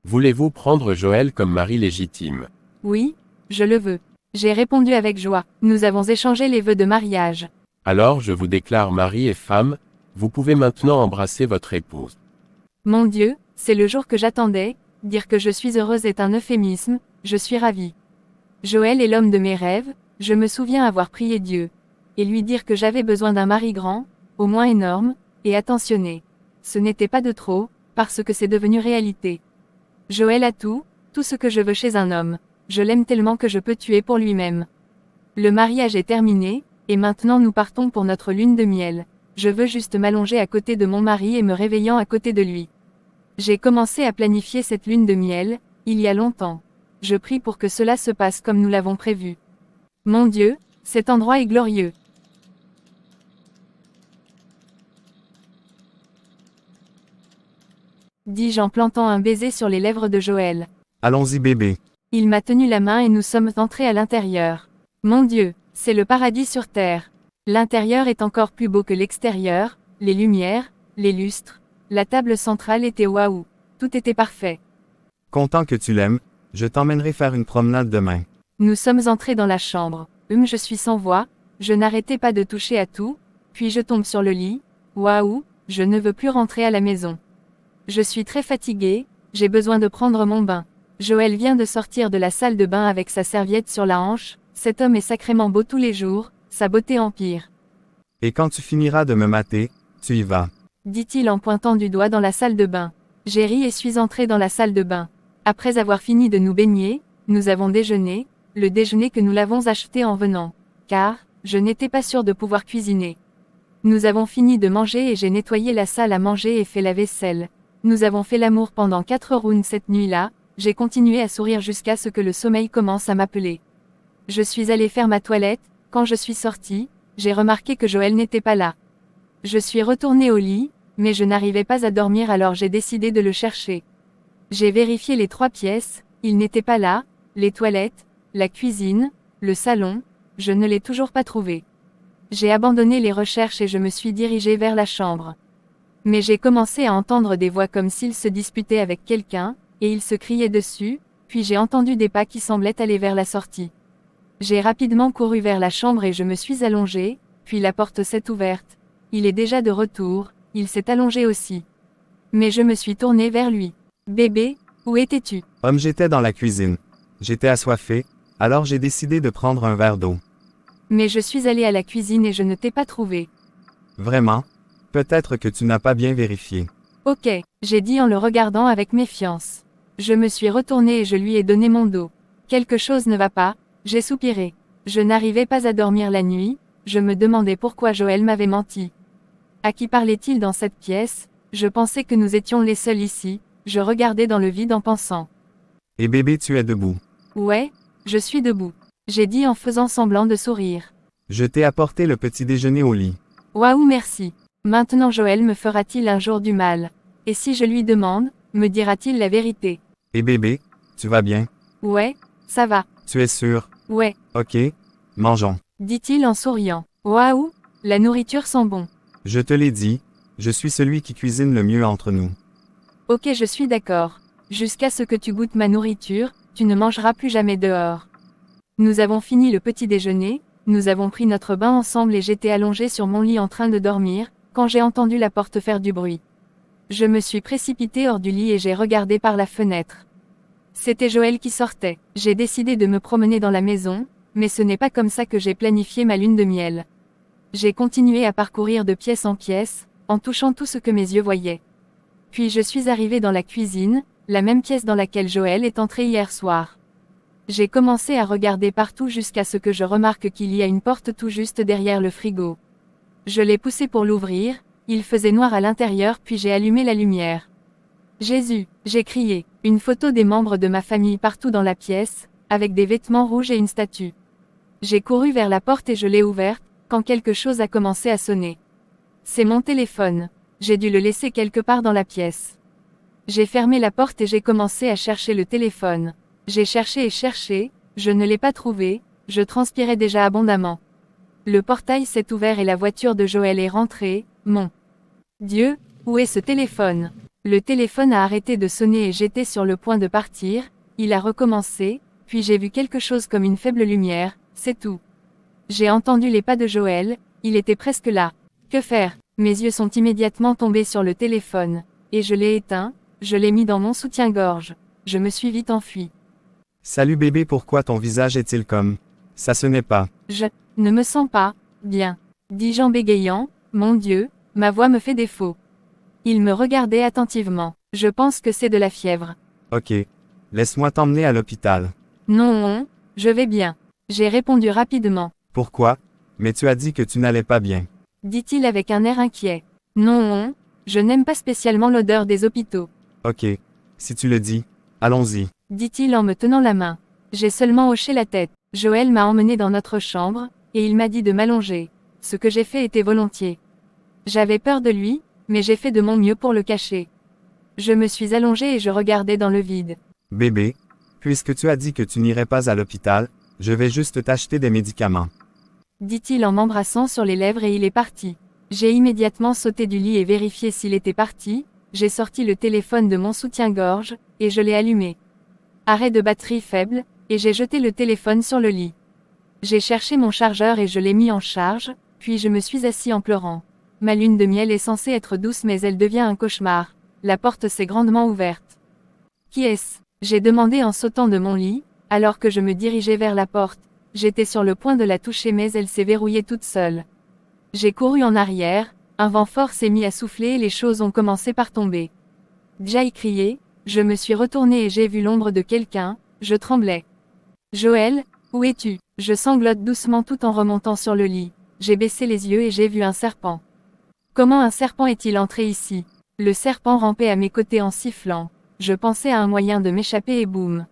Voulez-vous prendre Joël comme mari légitime? Oui, je le veux. J'ai répondu avec joie. Nous avons échangé les vœux de mariage. Alors je vous déclare mari et femme, vous pouvez maintenant embrasser votre épouse. Mon Dieu, c'est le jour que j'attendais, dire que je suis heureuse est un euphémisme, je suis ravie. Joël est l'homme de mes rêves, je me souviens avoir prié Dieu. Et lui dire que j'avais besoin d'un mari grand, au moins énorme, et attentionné. Ce n'était pas de trop, parce que c'est devenu réalité. Joël a tout ce que je veux chez un homme. Je l'aime tellement que je peux tuer pour lui-même. Le mariage est terminé, et maintenant nous partons pour notre lune de miel. Je veux juste m'allonger à côté de mon mari et me réveillant à côté de lui. J'ai commencé à planifier cette lune de miel, il y a longtemps. Je prie pour que cela se passe comme nous l'avons prévu. Mon Dieu, cet endroit est glorieux. Dis-je en plantant un baiser sur les lèvres de Joël. Allons-y bébé. Il m'a tenu la main et nous sommes entrés à l'intérieur. Mon Dieu, c'est le paradis sur terre. L'intérieur est encore plus beau que l'extérieur, les lumières, les lustres, la table centrale était waouh. Tout était parfait. Content que tu l'aimes, je t'emmènerai faire une promenade demain. Nous sommes entrés dans la chambre. Je suis sans voix, je n'arrêtais pas de toucher à tout, puis je tombe sur le lit. Waouh, je ne veux plus rentrer à la maison. Je suis très fatiguée, j'ai besoin de prendre mon bain. Joël vient de sortir de la salle de bain avec sa serviette sur la hanche, cet homme est sacrément beau tous les jours, sa beauté empire. Et quand tu finiras de me mater, tu y vas. Dit-il en pointant du doigt dans la salle de bain. J'ai ri et suis entrée dans la salle de bain. Après avoir fini de nous baigner, nous avons déjeuné, le déjeuner que nous l'avons acheté en venant. Car, je n'étais pas sûre de pouvoir cuisiner. Nous avons fini de manger et j'ai nettoyé la salle à manger et fait la vaisselle. Nous avons fait l'amour pendant 4 rounds cette nuit-là, j'ai continué à sourire jusqu'à ce que le sommeil commence à m'appeler. Je suis allée faire ma toilette, quand je suis sortie, j'ai remarqué que Joël n'était pas là. Je suis retournée au lit, mais je n'arrivais pas à dormir alors j'ai décidé de le chercher. J'ai vérifié les 3 pièces, il n'était pas là, les toilettes, la cuisine, le salon, je ne l'ai toujours pas trouvé. J'ai abandonné les recherches et je me suis dirigée vers la chambre. Mais j'ai commencé à entendre des voix comme s'ils se disputaient avec quelqu'un, et ils se criaient dessus, puis j'ai entendu des pas qui semblaient aller vers la sortie. J'ai rapidement couru vers la chambre et je me suis allongée, puis la porte s'est ouverte. Il est déjà de retour, il s'est allongé aussi. Mais je me suis tournée vers lui. Bébé, où étais-tu? J'étais dans la cuisine. J'étais assoiffé, alors j'ai décidé de prendre un verre d'eau. Mais je suis allée à la cuisine et je ne t'ai pas trouvé. Vraiment? Peut-être que tu n'as pas bien vérifié. Ok, j'ai dit en le regardant avec méfiance. Je me suis retournée et je lui ai donné mon dos. Quelque chose ne va pas, j'ai soupiré. Je n'arrivais pas à dormir la nuit, je me demandais pourquoi Joël m'avait menti. À qui parlait-il dans cette pièce? Je pensais que nous étions les seuls ici, je regardais dans le vide en pensant. Et bébé tu es debout. Ouais, je suis debout. J'ai dit en faisant semblant de sourire. Je t'ai apporté le petit déjeuner au lit. Waouh merci. Maintenant Joël me fera-t-il un jour du mal? Et si je lui demande, me dira-t-il la vérité? Et bébé, tu vas bien? Ouais, ça va. Tu es sûr? Ouais, Ok, mangeons. dit-il en souriant. Waouh, la nourriture sent bon. Je te l'ai dit, je suis celui qui cuisine le mieux entre nous. Ok je suis d'accord. Jusqu'à ce que tu goûtes ma nourriture, tu ne mangeras plus jamais dehors. Nous avons fini le petit déjeuner, nous avons pris notre bain ensemble et j'étais allongée sur mon lit en train de dormir, quand j'ai entendu la porte faire du bruit. Je me suis précipitée hors du lit et j'ai regardé par la fenêtre. C'était Joël qui sortait. J'ai décidé de me promener dans la maison, mais ce n'est pas comme ça que j'ai planifié ma lune de miel. J'ai continué à parcourir de pièce en pièce, en touchant tout ce que mes yeux voyaient. Puis je suis arrivée dans la cuisine, la même pièce dans laquelle Joël est entré hier soir. J'ai commencé à regarder partout jusqu'à ce que je remarque qu'il y a une porte tout juste derrière le frigo. Je l'ai poussé pour l'ouvrir, il faisait noir à l'intérieur puis j'ai allumé la lumière. Jésus, j'ai crié, une photo des membres de ma famille partout dans la pièce, avec des vêtements rouges et une statue. J'ai couru vers la porte et je l'ai ouverte, quand quelque chose a commencé à sonner. C'est mon téléphone. J'ai dû le laisser quelque part dans la pièce. J'ai fermé la porte et j'ai commencé à chercher le téléphone. J'ai cherché et cherché, je ne l'ai pas trouvé, je transpirais déjà abondamment. Le portail s'est ouvert et la voiture de Joël est rentrée, mon Dieu, où est ce téléphone? Le téléphone a arrêté de sonner et j'étais sur le point de partir, il a recommencé, puis j'ai vu quelque chose comme une faible lumière, c'est tout. J'ai entendu les pas de Joël, il était presque là. Que faire? Mes yeux sont immédiatement tombés sur le téléphone, et je l'ai éteint, je l'ai mis dans mon soutien-gorge. Je me suis vite enfui. Salut bébé, pourquoi ton visage est-il comme... Ça ce n'est pas. Je ne me sens pas bien, dis-je en bégayant, mon Dieu, ma voix me fait défaut. Il me regardait attentivement. Je pense que c'est de la fièvre. Ok. Laisse-moi t'emmener à l'hôpital. Non, je vais bien. J'ai répondu rapidement. Pourquoi? Mais tu as dit que tu n'allais pas bien. Dit-il avec un air inquiet. Non, je n'aime pas spécialement l'odeur des hôpitaux. Ok. Si tu le dis, allons-y. Dit-il en me tenant la main. J'ai seulement hoché la tête. Joël m'a emmené dans notre chambre, et il m'a dit de m'allonger. Ce que j'ai fait était volontiers. J'avais peur de lui, mais j'ai fait de mon mieux pour le cacher. Je me suis allongée et je regardais dans le vide. Bébé, puisque tu as dit que tu n'irais pas à l'hôpital, je vais juste t'acheter des médicaments. Dit-il en m'embrassant sur les lèvres et il est parti. J'ai immédiatement sauté du lit et vérifié s'il était parti, j'ai sorti le téléphone de mon soutien-gorge, et je l'ai allumé. Arrêt de batterie faible, et j'ai jeté le téléphone sur le lit. J'ai cherché mon chargeur et je l'ai mis en charge, puis je me suis assis en pleurant. Ma lune de miel est censée être douce mais elle devient un cauchemar. La porte s'est grandement ouverte. Qui est-ce? J'ai demandé en sautant de mon lit, alors que je me dirigeais vers la porte. J'étais sur le point de la toucher mais elle s'est verrouillée toute seule. J'ai couru en arrière, un vent fort s'est mis à souffler et les choses ont commencé par tomber. Jai criait, je me suis retournée et j'ai vu l'ombre de quelqu'un, je tremblais. Joël, où es-tu? Je sanglote doucement tout en remontant sur le lit. J'ai baissé les yeux et j'ai vu un serpent. Comment un serpent est-il entré ici? Le serpent rampait à mes côtés en sifflant. Je pensais à un moyen de m'échapper et boum.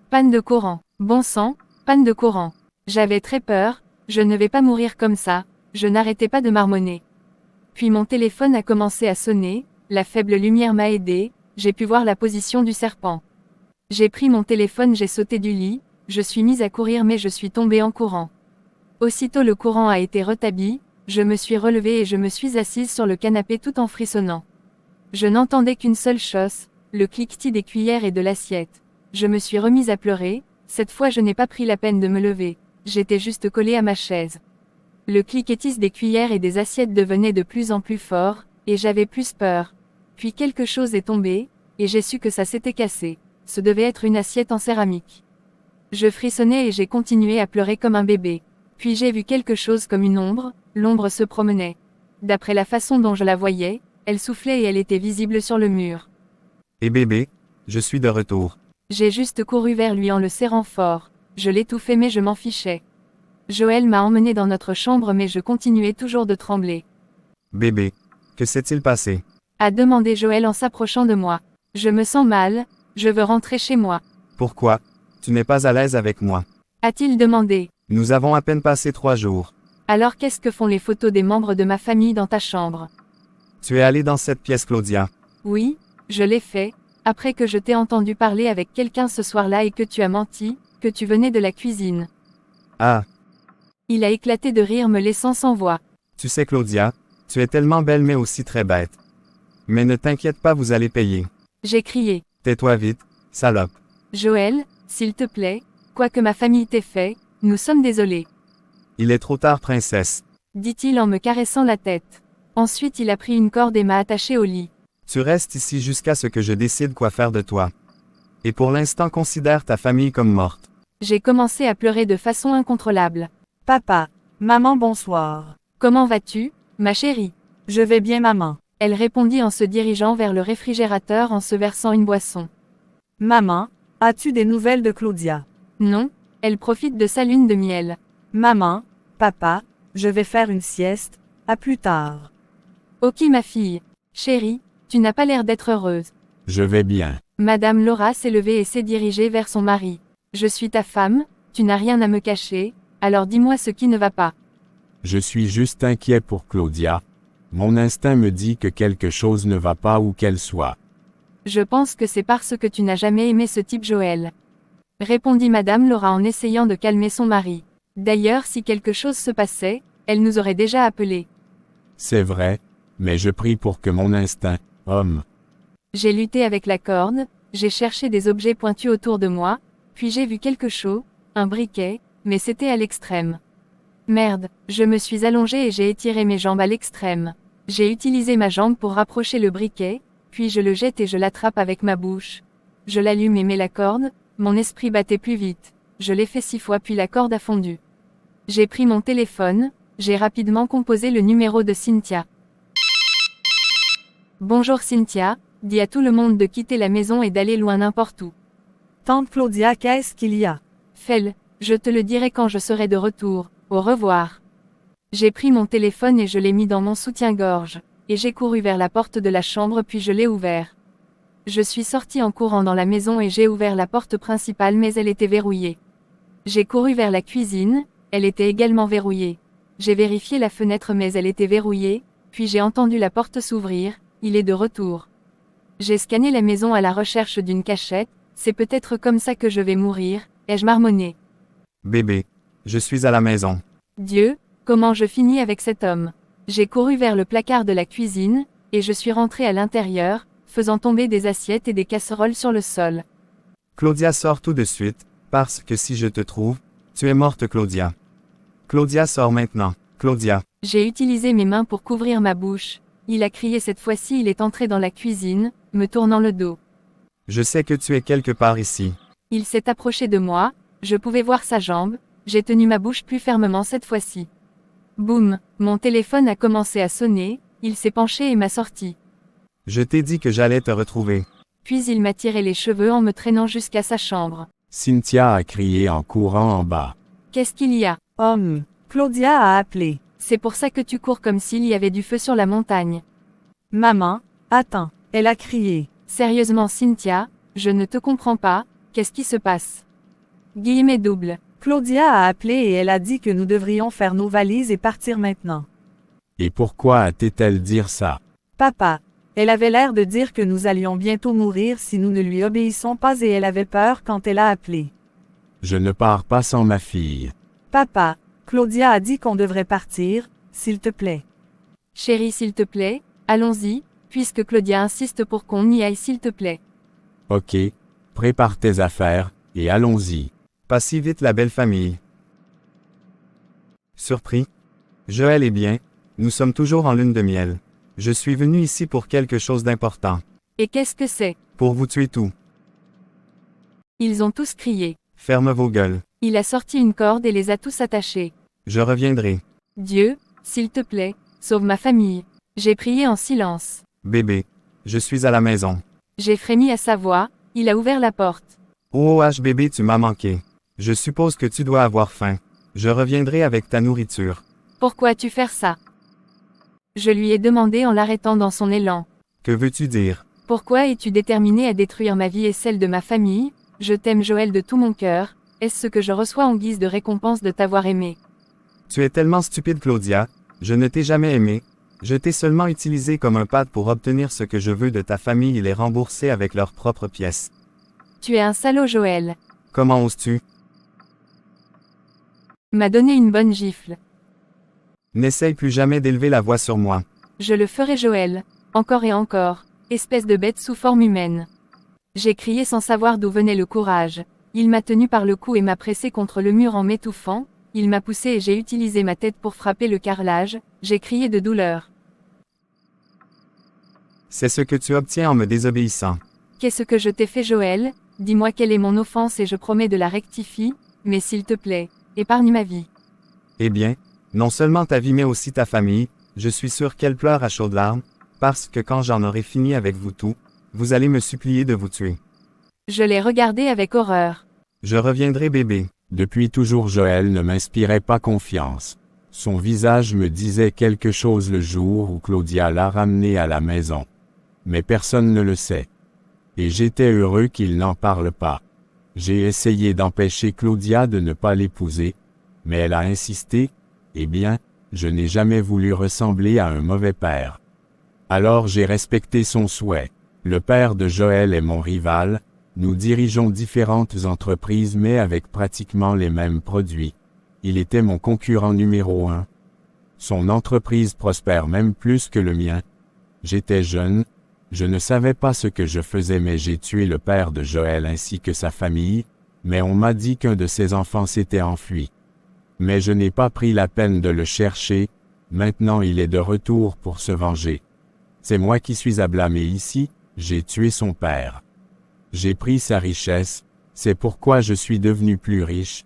Panne de courant. Bon sang, panne de courant. J'avais très peur, je ne vais pas mourir comme ça, je n'arrêtais pas de marmonner. Puis mon téléphone a commencé à sonner, la faible lumière m'a aidé, j'ai pu voir la position du serpent. J'ai pris mon téléphone, j'ai sauté du lit, je suis mise à courir mais je suis tombée en courant. Aussitôt le courant a été rétabli, je me suis relevée et je me suis assise sur le canapé tout en frissonnant. Je n'entendais qu'une seule chose, le cliquetis des cuillères et de l'assiette. Je me suis remise à pleurer, cette fois je n'ai pas pris la peine de me lever, j'étais juste collée à ma chaise. Le cliquetis des cuillères et des assiettes devenait de plus en plus fort, et j'avais plus peur. Puis quelque chose est tombé, et j'ai su que ça s'était cassé. Ce devait être une assiette en céramique. Je frissonnais et j'ai continué à pleurer comme un bébé. Puis j'ai vu quelque chose comme une ombre, l'ombre se promenait. D'après la façon dont je la voyais, elle soufflait et elle était visible sur le mur. Et bébé, je suis de retour. J'ai juste couru vers lui en le serrant fort. Je l'étouffais mais je m'en fichais. Joël m'a emmené dans notre chambre mais je continuais toujours de trembler. Bébé, que s'est-il passé? A demandé Joël en s'approchant de moi. Je me sens mal, je veux rentrer chez moi. Pourquoi? Tu n'es pas à l'aise avec moi. A-t-il demandé. Nous avons à peine passé 3 jours. Alors qu'est-ce que font les photos des membres de ma famille dans ta chambre? Tu es allé dans cette pièce, Claudia. Oui, je l'ai fait, après que je t'ai entendu parler avec quelqu'un ce soir-là et que tu as menti, que tu venais de la cuisine. Ah, Il a éclaté de rire me laissant sans voix. tu sais Claudia, tu es tellement belle mais aussi très bête. Mais ne t'inquiète pas, vous allez payer. J'ai crié. Tais-toi vite, salope. Joël, s'il te plaît, quoi que ma famille t'ait fait, nous sommes désolés. Il est trop tard, princesse. Dit-il en me caressant la tête. Ensuite il a pris une corde et m'a attaché au lit. Tu restes ici jusqu'à ce que je décide quoi faire de toi. Et pour l'instant considère ta famille comme morte. J'ai commencé à pleurer de façon incontrôlable. Papa, maman bonsoir. Comment vas-tu, ma chérie? Je vais bien maman. Elle répondit en se dirigeant vers le réfrigérateur en se versant une boisson. Maman, as-tu des nouvelles de Claudia? Non, elle profite de sa lune de miel. Maman, papa, je vais faire une sieste, à plus tard. Ok ma fille. Chérie, tu n'as pas l'air d'être heureuse. Je vais bien. Madame Laura s'est levée et s'est dirigée vers son mari. Je suis ta femme, tu n'as rien à me cacher, alors dis-moi ce qui ne va pas. Je suis juste inquiet pour Claudia. Mon instinct me dit que quelque chose ne va pas où qu'elle soit. Je pense que c'est parce que tu n'as jamais aimé ce type Joël. Répondit Madame Laura en essayant de calmer son mari. D'ailleurs si quelque chose se passait, elle nous aurait déjà appelés. C'est vrai, mais je prie pour que mon instinct, homme, J'ai lutté avec la corde, j'ai cherché des objets pointus autour de moi, puis j'ai vu quelque chose, un briquet, mais c'était à l'extrême. Merde, je me suis allongée et j'ai étiré mes jambes à l'extrême. J'ai utilisé ma jambe pour rapprocher le briquet, puis je le jette et je l'attrape avec ma bouche. Je l'allume et mets la corde, mon esprit battait plus vite. Je l'ai fait 6 fois puis la corde a fondu. J'ai pris mon téléphone, j'ai rapidement composé le numéro de Cynthia. Bonjour Cynthia, dis à tout le monde de quitter la maison et d'aller loin n'importe où. Tante Claudia, qu'est-ce qu'il y a? Fais-le, je te le dirai quand je serai de retour. Au revoir. J'ai pris mon téléphone et je l'ai mis dans mon soutien-gorge, et j'ai couru vers la porte de la chambre puis je l'ai ouvert. Je suis sortie en courant dans la maison et j'ai ouvert la porte principale mais elle était verrouillée. J'ai couru vers la cuisine, elle était également verrouillée. J'ai vérifié la fenêtre mais elle était verrouillée, puis j'ai entendu la porte s'ouvrir, il est de retour. J'ai scanné la maison à la recherche d'une cachette, c'est peut-être comme ça que je vais mourir, ai-je marmonné. Bébé, je suis à la maison. Dieu, comment je finis avec cet homme? J'ai couru vers le placard de la cuisine, et je suis rentré à l'intérieur, faisant tomber des assiettes et des casseroles sur le sol. Claudia sort tout de suite, parce que si je te trouve, tu es morte Claudia. Claudia sort maintenant, Claudia. J'ai utilisé mes mains pour couvrir ma bouche. Il a crié cette fois-ci il est entré dans la cuisine, me tournant le dos. Je sais que tu es quelque part ici. Il s'est approché de moi, je pouvais voir sa jambe, j'ai tenu ma bouche plus fermement cette fois-ci. Boum, mon téléphone a commencé à sonner, il s'est penché et m'a sorti. Je t'ai dit que j'allais te retrouver. Puis il m'a tiré les cheveux en me traînant jusqu'à sa chambre. Cynthia a crié en courant en bas. Qu'est-ce qu'il y a? Claudia a appelé. C'est pour ça que tu cours comme s'il y avait du feu sur la montagne. Maman, attends, elle a crié. Sérieusement Cynthia, je ne te comprends pas, qu'est-ce qui se passe? Guillemets double. Claudia a appelé et elle a dit que nous devrions faire nos valises et partir maintenant. Et pourquoi a-t-elle dire ça? Papa, elle avait l'air de dire que nous allions bientôt mourir si nous ne lui obéissons pas et elle avait peur quand elle a appelé. Je ne pars pas sans ma fille. Papa, Claudia a dit qu'on devrait partir, s'il te plaît. Chérie s'il te plaît, allons-y, puisque Claudia insiste pour qu'on y aille s'il te plaît. Ok, prépare tes affaires, et allons-y. Pas si vite la belle famille. Surpris? Joël est bien, nous sommes toujours en lune de miel. Je suis venu ici pour quelque chose d'important. Et qu'est-ce que c'est? Pour vous tuer tout. Ils ont tous crié. Ferme vos gueules. Il a sorti une corde et les a tous attachés. Je reviendrai. Dieu, s'il te plaît, sauve ma famille. J'ai prié en silence. Bébé, je suis à la maison. J'ai frémi à sa voix, il a ouvert la porte. Oh bébé tu m'as manqué. Je suppose que tu dois avoir faim. Je reviendrai avec ta nourriture. Pourquoi as-tu fait ça? Je lui ai demandé en l'arrêtant dans son élan. Que veux-tu dire? Pourquoi es-tu déterminé à détruire ma vie et celle de ma famille? Je t'aime Joël de tout mon cœur, est-ce ce que je reçois en guise de récompense de t'avoir aimé? Tu es tellement stupide Claudia, je ne t'ai jamais aimé, je t'ai seulement utilisé comme un pad pour obtenir ce que je veux de ta famille et les rembourser avec leurs propres pièces. Tu es un salaud Joël. Comment oses-tu? M'a donné une bonne gifle. N'essaye plus jamais d'élever la voix sur moi. Je le ferai Joël, encore et encore, espèce de bête sous forme humaine. J'ai crié sans savoir d'où venait le courage. Il m'a tenu par le cou et m'a pressé contre le mur en m'étouffant, il m'a poussé et j'ai utilisé ma tête pour frapper le carrelage, j'ai crié de douleur. C'est ce que tu obtiens en me désobéissant. Qu'est-ce que je t'ai fait Joël? Dis-moi quelle est mon offense et je promets de la rectifier, mais s'il te plaît, épargne ma vie. Eh bien, non seulement ta vie mais aussi ta famille, je suis sûr qu'elle pleure à chaudes larmes, parce que quand j'en aurai fini avec vous tous, vous allez me supplier de vous tuer. Je l'ai regardé avec horreur. Je reviendrai bébé. Depuis toujours Joël ne m'inspirait pas confiance. Son visage me disait quelque chose le jour où Claudia l'a ramené à la maison. Mais personne ne le sait. Et j'étais heureux qu'il n'en parle pas. J'ai essayé d'empêcher Claudia de ne pas l'épouser, mais elle a insisté, eh bien, je n'ai jamais voulu ressembler à un mauvais père. Alors j'ai respecté son souhait. Le père de Joël est mon rival, nous dirigeons différentes entreprises mais avec pratiquement les mêmes produits. Il était mon concurrent numéro 1. Son entreprise prospère même plus que le mien. J'étais jeune, Je ne savais pas ce que je faisais mais j'ai tué le père de Joël ainsi que sa famille, mais on m'a dit qu'un de ses enfants s'était enfui. Mais je n'ai pas pris la peine de le chercher, maintenant il est de retour pour se venger. C'est moi qui suis à blâmer ici, j'ai tué son père. J'ai pris sa richesse, c'est pourquoi je suis devenu plus riche,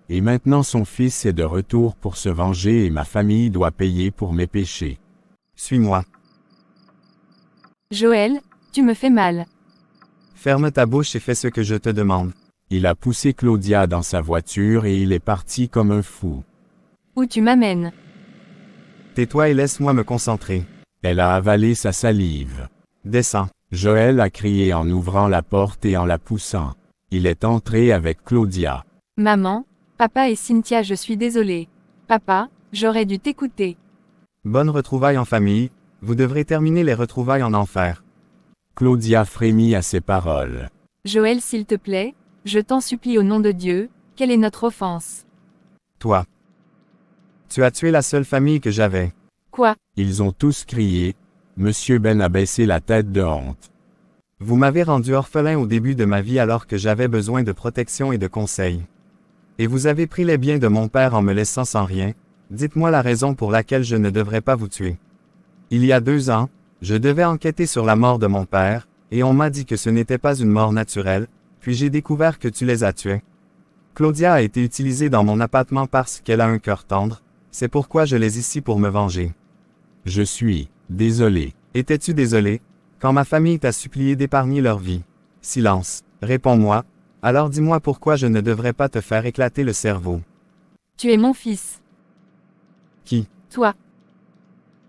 et maintenant son fils est de retour pour se venger et ma famille doit payer pour mes péchés. Suis-moi. Joël, tu me fais mal. Ferme ta bouche et fais ce que je te demande. Il a poussé Claudia dans sa voiture et il est parti comme un fou. Où tu m'amènes? Tais-toi et laisse-moi me concentrer. Elle a avalé sa salive. Descends. Joël a crié en ouvrant la porte et en la poussant. Il est entré avec Claudia. Maman, papa et Cynthia, je suis désolée. Papa, j'aurais dû t'écouter. Bonne retrouvaille en famille, vous devrez terminer les retrouvailles en enfer. Claudia frémit à ces paroles. Joël, s'il te plaît, je t'en supplie au nom de Dieu, quelle est notre offense? Toi. Tu as tué la seule famille que j'avais. Quoi? Ils ont tous crié. Monsieur Ben a baissé la tête de honte. Vous m'avez rendu orphelin au début de ma vie alors que j'avais besoin de protection et de conseils. Et vous avez pris les biens de mon père en me laissant sans rien. Dites-moi la raison pour laquelle je ne devrais pas vous tuer. Il y a 2 ans, je devais enquêter sur la mort de mon père, et on m'a dit que ce n'était pas une mort naturelle, puis j'ai découvert que tu les as tués. Claudia a été utilisée dans mon appartement parce qu'elle a un cœur tendre, c'est pourquoi je l'ai ici pour me venger. Je suis désolé. Étais-tu désolé, quand ma famille t'a supplié d'épargner leur vie? Silence. Réponds-moi, alors dis-moi pourquoi je ne devrais pas te faire éclater le cerveau. Tu es mon fils. Qui? Toi.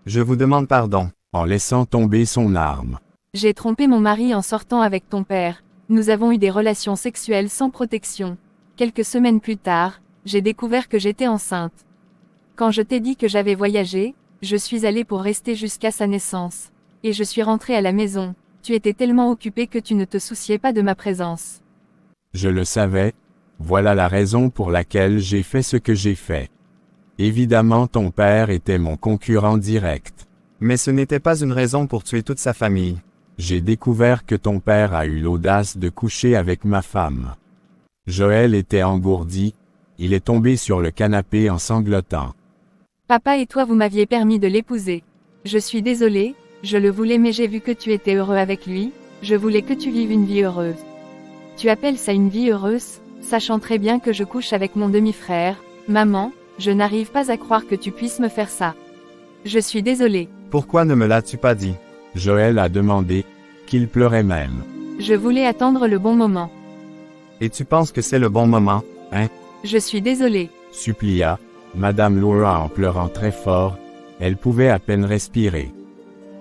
Je vous demande pardon. En laissant tomber son arme. J'ai trompé mon mari en sortant avec ton père. Nous avons eu des relations sexuelles sans protection. Quelques semaines plus tard, j'ai découvert que j'étais enceinte. Quand je t'ai dit que j'avais voyagé, je suis allée pour rester jusqu'à sa naissance. Et je suis rentrée à la maison. Tu étais tellement occupé que tu ne te souciais pas de ma présence. Je le savais. Voilà la raison pour laquelle j'ai fait ce que j'ai fait. Évidemment ton père était mon concurrent direct. Mais ce n'était pas une raison pour tuer toute sa famille. J'ai découvert que ton père a eu l'audace de coucher avec ma femme. Joël était engourdi, il est tombé sur le canapé en sanglotant. Papa et toi vous m'aviez permis de l'épouser. Je suis désolée, je le voulais mais j'ai vu que tu étais heureux avec lui, je voulais que tu vives une vie heureuse. Tu appelles ça une vie heureuse, sachant très bien que je couche avec mon demi-frère. Maman, je n'arrive pas à croire que tu puisses me faire ça. Je suis désolée. Pourquoi ne me l'as-tu pas dit? Joël a demandé, qu'il pleurait même. Je voulais attendre le bon moment. Et tu penses que c'est le bon moment, hein? Je suis désolée. Supplia, Madame Laura en pleurant très fort, elle pouvait à peine respirer.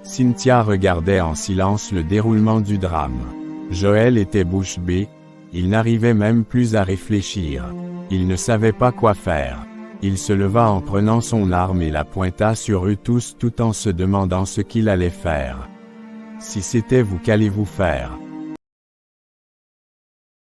Cynthia regardait en silence le déroulement du drame. Joël était bouche bée, il n'arrivait même plus à réfléchir. Il ne savait pas quoi faire. Il se leva en prenant son arme et la pointa sur eux tous tout en se demandant ce qu'il allait faire. Si c'était vous, qu'allez-vous faire?